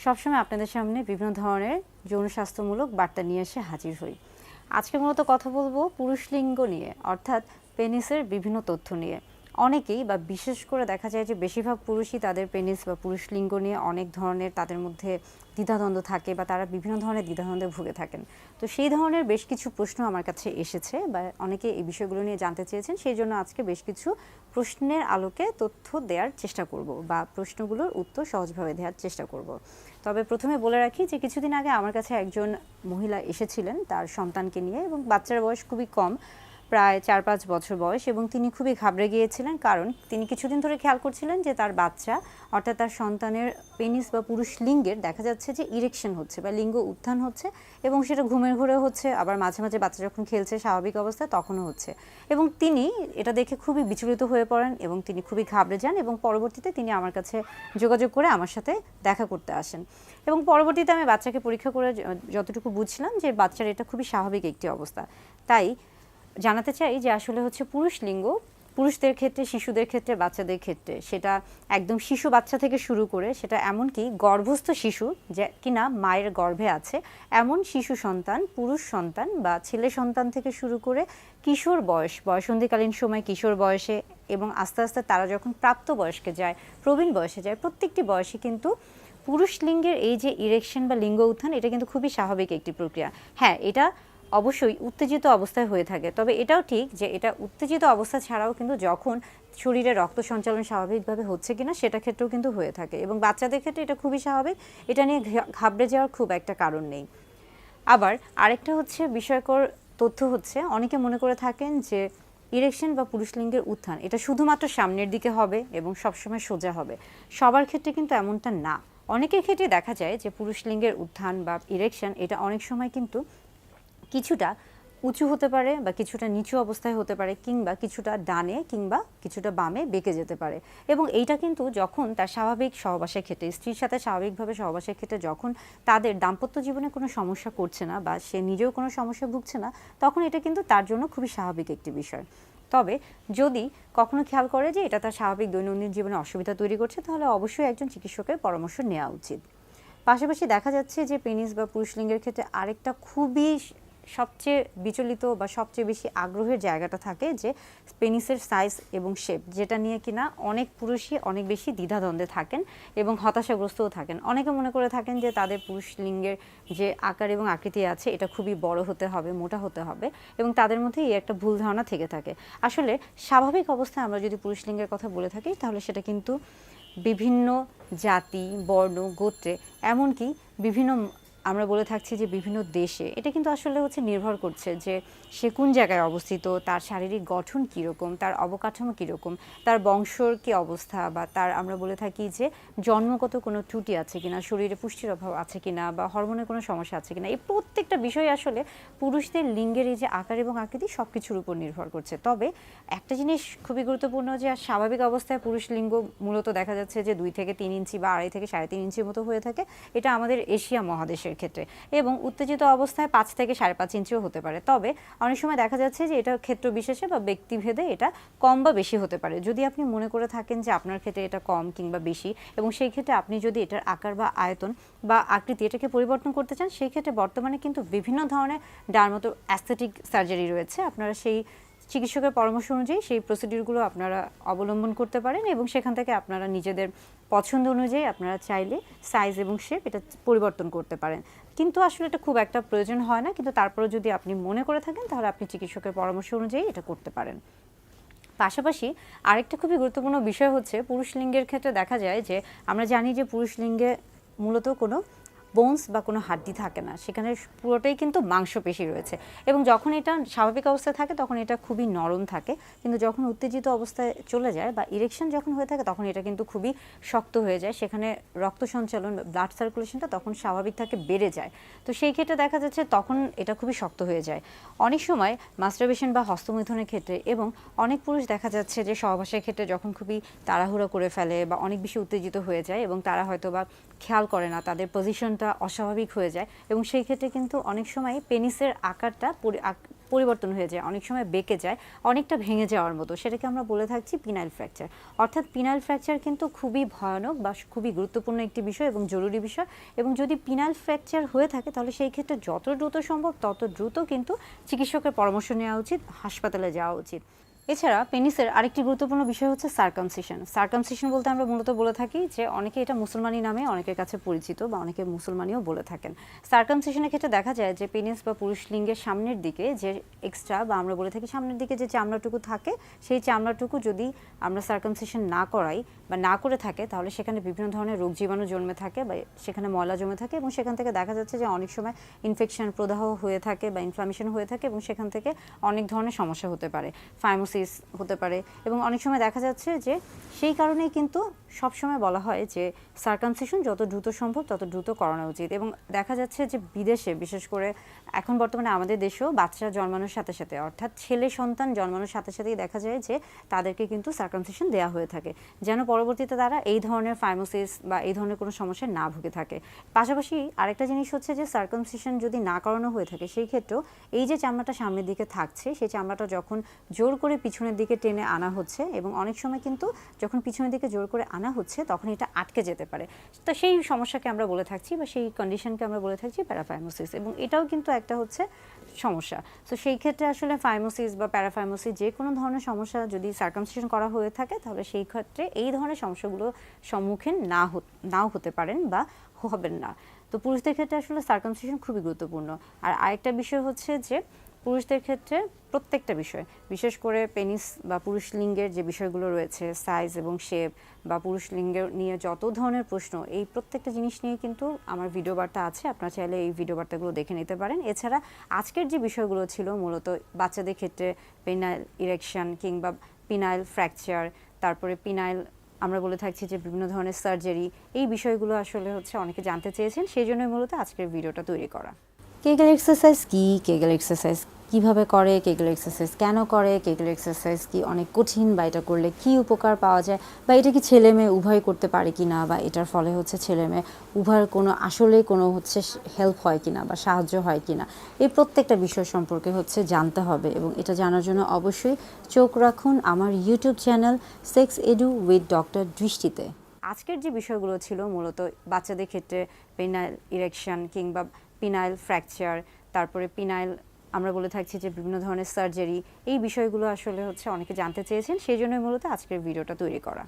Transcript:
সবসময় আপনাদের সামনে বিভিন্ন ধরনের যৌন স্বাস্থ্যমূলক বার্তা নিয়ে এসে হাজির হই। আজকে মূলত কথা বলবো পুরুষ লিঙ্গ নিয়ে, অর্থাৎ পেনিসের বিভিন্ন তথ্য নিয়ে। অনেকেই বা বিশেষ করে দেখা যায় যে বেশিরভাগ পুরুষই তাদের পেনিস বা পুরুষ লিঙ্গ নিয়ে অনেক ধরনের তাদের মধ্যে দ্বিধাদ্বন্দ্ব থাকে বা তারা বিভিন্ন ধরনের দ্বিধাদ্বন্দ্বে ভুগে থাকেন। তো সেই ধরনের বেশ কিছু প্রশ্ন আমার কাছে এসেছে বা অনেকে এই বিষয়গুলো নিয়ে জানতে চেয়েছেন, সেই জন্য আজকে বেশ কিছু প্রশ্নের আলোকে তথ্য দেওয়ার চেষ্টা করব বা প্রশ্নগুলোর উত্তর সহজভাবে দেওয়ার চেষ্টা করব। তবে প্রথমে বলে রাখি যে কিছুদিন আগে আমার কাছে একজন মহিলা এসেছিলেন তার সন্তানকে নিয়ে, এবং বাচ্চার বয়স খুবই কম, প্রায় 4-5 বছর বয়স, এবং তিনি খুবই ঘাবড়ে গিয়েছিলেন কারণ তিনি কিছুদিন ধরে খেয়াল করছিলেন যে তার বাচ্চা অর্থাৎ তার সন্তানের পেনিস বা পুরুষ লিঙ্গের দেখা যাচ্ছে যে ইরেকশন হচ্ছে বা লিঙ্গ উত্থান হচ্ছে, এবং সেটা ঘুমের ঘোরে হচ্ছে, আবার মাঝে মাঝে বাচ্চা যখন খেলছে স্বাভাবিক অবস্থায় তখনও হচ্ছে। এবং তিনি এটা দেখে খুবই বিচলিত হয়ে পড়েন এবং তিনি খুবই ঘাবড়ে যান, এবং পরবর্তীতে তিনি আমার কাছে যোগাযোগ করে আমার সাথে দেখা করতে আসেন। এবং পরবর্তীতে আমি বাচ্চাকে পরীক্ষা করে যতটুকু বুঝছিলাম যে বাচ্চার এটা খুবই স্বাভাবিক একটি অবস্থা। তাই জানাতে চাই যে আসলে হচ্ছে পুরুষ লিঙ্গ পুরুষদের ক্ষেত্রে, শিশুদের ক্ষেত্রে, বাচ্চাদের ক্ষেত্রে, সেটা একদম শিশু বাচ্চা থেকে শুরু করে সেটা এমনকি গর্ভস্থ শিশু যে কিনা মায়ের গর্ভে আছে এমন শিশু সন্তান, পুরুষ সন্তান বা ছেলে সন্তান থেকে শুরু করে কিশোর বয়সন্ধিকালীন সময় কিশোর বয়সে, এবং আস্তে আস্তে তারা যখন প্রাপ্ত বয়স্কে যায়, প্রবীণ বয়সে যায়, প্রত্যেকটি বয়সে কিন্তু পুরুষ লিঙ্গের এই যে ইরেকশন বা লিঙ্গ উত্থান, এটা কিন্তু খুবই স্বাভাবিক একটি প্রক্রিয়া। হ্যাঁ, এটা অবশ্যই উত্তেজিত অবস্থায় হয়ে থাকে, তবে এটাও ঠিক যে এটা উত্তেজিত অবস্থা ছাড়াও কিন্তু যখন শরীরে রক্ত সঞ্চালন স্বাভাবিকভাবে হচ্ছে কিনা সেটা ক্ষেত্রেও কিন্তু হয়ে থাকে, এবং বাচ্চাদের ক্ষেত্রে এটা খুবই স্বাভাবিক, এটা নিয়ে ঘাবড়ে যাওয়ার খুব একটা কারণ নেই। আবার আরেকটা হচ্ছে বিষয়কর তথ্য হচ্ছে, অনেকে মনে করে থাকেন যে ইরেকশন বা পুরুষ লিঙ্গের উত্থান এটা শুধুমাত্র সামনের দিকে হবে এবং সবসময় সোজা হবে। সবার ক্ষেত্রে কিন্তু এমনটা না। অনেকের ক্ষেত্রে দেখা যায় যে পুরুষ লিঙ্গের উত্থান বা ইরেকশন এটা অনেক সময় কিন্তু কিছুটা উঁচু হতে পারে বা কিছুটা নিচু অবস্থায় হতে পারে, কিংবা কিছুটা ডানে কিংবা কিছুটা বামে বেঁকে যেতে পারে। এবং এইটা কিন্তু যখন তার স্বাভাবিক সহবাসের ক্ষেত্রে, স্ত্রীর সাথে স্বাভাবিকভাবে সহবাসের ক্ষেত্রে যখন তাদের দাম্পত্য জীবনে কোনো সমস্যা করছে না বা সে নিজেও কোনো সমস্যা ভুগছে না, তখন এটা কিন্তু তার জন্য খুবই স্বাভাবিক একটি বিষয়। তবে যদি কখনো খেয়াল করে যে এটা তার স্বাভাবিক দৈনন্দিন জীবনে অসুবিধা তৈরি করছে, তাহলে অবশ্যই একজন চিকিৎসকের পরামর্শ নেওয়া উচিত। পাশাপাশি দেখা যাচ্ছে যে পেনিস বা পুরুষ লিঙ্গের ক্ষেত্রে আরেকটা খুবই সবচেয়ে বিচলিত বা সবচেয়ে বেশি আগ্রহের জায়গাটা থাকে যে পেনিসের সাইজ এবং শেপ, যেটা নিয়ে কিনা অনেক পুরুষই অনেক বেশি দ্বিধাদ্বন্দ্বে থাকেন এবং হতাশাগ্রস্তও থাকেন। অনেকে মনে করে থাকেন যে তাদের পুরুষ লিঙ্গের যে আকার এবং আকৃতি আছে এটা খুবই বড় হতে হবে, মোটা হতে হবে, এবং তাদের মধ্যে এই একটা ভুল ধারণা থেকে থাকে। আসলে স্বাভাবিক অবস্থায় আমরা যদি পুরুষ লিঙ্গের কথা বলে থাকি, তাহলে সেটা কিন্তু বিভিন্ন জাতি, বর্ণ, গোত্রে, এমনকি বিভিন্ন আমরা বলে থাকছি যে বিভিন্ন দেশে, এটা কিন্তু আসলে হচ্ছে নির্ভর করছে যে সে কোন জায়গায় অবস্থিত, তার শারীরিক গঠন কীরকম, তার অবকাঠামো কীরকম, তার বংশর কী অবস্থা, বা তার আমরা বলে থাকি যে জন্মগত কোনো ত্রুটি আছে কিনা, শরীরে পুষ্টির অভাব আছে কিনা, বা হরমোনের কোনো সমস্যা আছে কিনা, এই প্রত্যেকটা বিষয় আসলে পুরুষদের লিঙ্গের এই যে আকার এবং আকৃতি সব কিছুর উপর নির্ভর করছে। তবে একটা জিনিস খুবই গুরুত্বপূর্ণ যে স্বাভাবিক অবস্থায় পুরুষ লিঙ্গ মূলত দেখা যাচ্ছে যে 2 থেকে 3 ইঞ্চি বা 2.5 থেকে 3.5 ইঞ্চির মতো হয়ে থাকে, এটা আমাদের এশিয়া মহাদেশের ক্ষেত্রে, এবং উত্তেজিত অবস্থায় 5 থেকে 5.5 ইঞ্চিও হতে পারে। তবে অনেক সময় দেখা যাচ্ছে যে এটা ক্ষেত্র বিশেষে বা ব্যক্তিভেদে এটা কম বা বেশি হতে পারে। যদি আপনি মনে করে থাকেন যে আপনার ক্ষেত্রে এটা কম কিংবা বেশি, এবং সেই ক্ষেত্রে আপনি যদি এটার আকার বা আয়তন বা আকৃতি এটাকে পরিবর্তন করতে চান, সেই ক্ষেত্রে বর্তমানে কিন্তু বিভিন্ন ধরনের ডার্মাটো অ্যাস্থেটিক সার্জারি রয়েছে। আপনারা সেই চিকিৎসকের পরামর্শ অনুযায়ী সেই প্রসিডিউরগুলো আপনারা অবলম্বন করতে পারেন, এবং সেখান থেকে আপনারা নিজেদের পছন্দ অনুযায়ী আপনারা চাইলে সাইজ এবং শেপ এটা পরিবর্তন করতে পারেন। কিন্তু আসলে এটা খুব একটা প্রয়োজন হয় না, কিন্তু তারপরে যদি আপনি মনে করে থাকেন তাহলে আপনি চিকিৎসকের পরামর্শ অনুযায়ী এটা করতে পারেন। পাশাপাশি আরেকটা খুবই গুরুত্বপূর্ণ বিষয় হচ্ছে, পুরুষ লিঙ্গের ক্ষেত্রে দেখা যায় যে আমরা জানি যে পুরুষ লিঙ্গে মূলত কোনো বোনস বা কোনো হাড্ডি থাকে না, সেখানে পুরোটাই কিন্তু মাংসপেশি রয়েছে, এবং যখন এটা স্বাভাবিক অবস্থায় থাকে তখন এটা খুবই নরম থাকে, কিন্তু যখন উত্তেজিত অবস্থায় চলে যায় বা ইরেকশন যখন হয়ে থাকে তখন এটা কিন্তু খুবই শক্ত হয়ে যায়, সেখানে রক্ত সঞ্চালন, ব্লাড সার্কুলেশনটা তখন স্বাভাবিক থাকে, বেড়ে যায়। তো সেই ক্ষেত্রে দেখা যাচ্ছে তখন এটা খুবই শক্ত হয়ে যায়। অনেক সময় মাস্টারবেশন বা হস্তমৈথুনের ক্ষেত্রে, এবং অনেক পুরুষ দেখা যাচ্ছে যে সহবাসের ক্ষেত্রে যখন খুবই তাড়াহুড়ো করে ফেলে বা অনেক বেশি উত্তেজিত হয়ে যায়, এবং তারা হয়তো বা খেয়াল করে না, তাদের পজিশনটা অস্বাভাবিক হয়ে যায়, এবং সেই ক্ষেত্রে কিন্তু অনেক সময় পেনিসের আকারটা পরিবর্তন হয়ে যায়, অনেক সময় বেঁকে যায়, অনেকটা ভেঙে যাওয়ার মতো, সেটাকে আমরা বলে থাকছি পিনাইল ফ্র্যাকচার। অর্থাৎ পিনাইল ফ্র্যাকচার কিন্তু খুবই ভয়ানক বা খুবই গুরুত্বপূর্ণ একটি বিষয় এবং জরুরি বিষয়, এবং যদি পিনাইল ফ্র্যাকচার হয়ে থাকে তাহলে সেই ক্ষেত্রে যত দ্রুত সম্ভব তত দ্রুত কিন্তু চিকিৎসকের পরামর্শ নেওয়া উচিত, হাসপাতালে যাওয়া উচিত। এছাড়া পেনিসের আরেকটি গুরুত্বপূর্ণ বিষয় হচ্ছে সার্কামসিশন। সার্কামসিশন বলতে আমরা মূলত বলে থাকি যে অনেকে এটা মুসলমানি নামে অনেকের কাছে পরিচিত বা অনেকে মুসলমানিও বলে থাকেন। সার্কামসিশনের ক্ষেত্রে দেখা যায় যে পেনিস বা পুরুষ লিঙ্গের সামনের দিকে যে এক্সট্রা বা আমরা বলে থাকি সামনের দিকে যে চামড়াটুকু থাকে, সেই চামড়াটুকু যদি আমরা সার্কামসিশন না করাই বা না করে থাকে তাহলে সেখানে বিভিন্ন ধরনের রোগ জীবাণু জন্মে থাকে বা সেখানে ময়লা জমে থাকে, এবং সেখান থেকে দেখা যাচ্ছে যে অনেক সময় ইনফেকশন প্রদাহ হয়ে থাকে বা ইনফ্লামেশন হয়ে থাকে, এবং সেখান থেকে অনেক ধরনের সমস্যা হতে পারে, ফাইমোসিস হতে পারে। এবং অনেক সময় দেখা যাচ্ছে যে সেই কারণেই কিন্তু সবসময় বলা হয় যে সার্কামসিশন যত দ্রুত সম্ভব তত দ্রুত করানো উচিত। এবং দেখা যাচ্ছে যে বিদেশে, বিশেষ করে এখন বর্তমানে আমাদের দেশেও বাচ্চা জন্মানোর সাথে সাথে, অর্থাৎ ছেলে সন্তান জন্মানোর সাথে সাথেই দেখা যায় যে তাদেরকে কিন্তু সার্কামসিশন দেওয়া হয়ে থাকে, যেন পরবর্তীতে তারা এই ধরনের ফাইমোসিস বা এই ধরনের কোনো সমস্যায় না ভুগে থাকে। পাশাপাশি আরেকটা জিনিস হচ্ছে যে সার্কামসিশন যদি না করানো হয়ে থাকে সেই ক্ষেত্রেও এই যে চামড়াটা সামনের দিকে থাকছে, সেই চামড়াটা যখন জোর করে পিছনের দিকে টেনে আনা হচ্ছে, এবং অনেক সময় কিন্তু যখন পিছনের দিকে জোর করে আনা হচ্ছে তখন এটা আটকে যেতে পারে, তো সেই সমস্যাকে আমরা বলে থাকছি বা সেই কন্ডিশনকে আমরা বলে থাকছি প্যারাফাইমোসিস, এবং এটাও কিন্তু একটা হচ্ছে সমস্যা। তো সেই ক্ষেত্রে আসলে ফাইমোসিস বা প্যারাফাইমোসিস যে কোনো ধরনের সমস্যা যদি সার্কামসিশন করা হয়ে থাকে তাহলে সেই ক্ষেত্রে এই ধরনের সমস্যাগুলো সম্মুখীন নাও হতে পারেন বা হবেন না। তো পুরুষদের ক্ষেত্রে আসলে সার্কামসিশন খুবই গুরুত্বপূর্ণ। আর আরেকটা বিষয় হচ্ছে যে পুরুষদের ক্ষেত্রে প্রত্যেকটা বিষয়, বিশেষ করে পেনিস বা পুরুষ লিঙ্গের যে বিষয়গুলো রয়েছে, সাইজ এবং শেপ বা পুরুষ লিঙ্গের নিয়ে যত ধরনের প্রশ্ন, এই প্রত্যেকটা জিনিস নিয়ে কিন্তু আমার ভিডিও বার্তা আছে, আপনারা চাইলে এই ভিডিও বার্তাগুলো দেখে নিতে পারেন। এছাড়া আজকের যে বিষয়গুলো ছিল মূলত বাচ্চাদের ক্ষেত্রে পেনাইল ইরেকশন কিংবা পিনাইল ফ্র্যাকচার, তারপরে পিনাইল আমরা বলে থাকছি যে বিভিন্ন ধরনের সার্জারি, এই বিষয়গুলো আসলে হচ্ছে অনেকে জানতে চেয়েছেন, সেই জন্যই মূলত আজকের ভিডিওটা তৈরি করা। কেগেল এক্সারসাইজ কি, কেগেল এক্সারসাইজ কিভাবে করে, কেগেল এক্সারসাইজ কেন করে, কেগেল এক্সারসাইজ কি অনেক কঠিন বা এটা করলে কি উপকার পাওয়া যায়, বা এটা কি ছেলে মেয়ে উভয় করতে পারে কি না, বা এটার ফলে হচ্ছে ছেলে মেয়ে উভয়ের কোনো আসলে কোনো হচ্ছে হেল্প হয় কিনা বা সাহায্য হয় কিনা, এই প্রত্যেকটা বিষয় সম্পর্কে হচ্ছে জানতে হবে। এবং এটা জানার জন্য অবশ্যই চোখ রাখুন আমার YouTube channel sex edu with doctor দৃষ্টিতে। আজকের যে বিষয়গুলো ছিল মূলত বাচ্চাদের ক্ষেত্রে পেনাইল ইরেকশন কিংবা পিনাইল ফ্র্যাকচার, তারপরে পিনাইল আমরা বলে থাকছি যে বিভিন্ন ধরনের সার্জারি, এই বিষয়গুলো আসলে হচ্ছে অনেকে জানতে চেয়েছেন, সেই জন্যই মূলত আজকের ভিডিওটা তৈরি করা।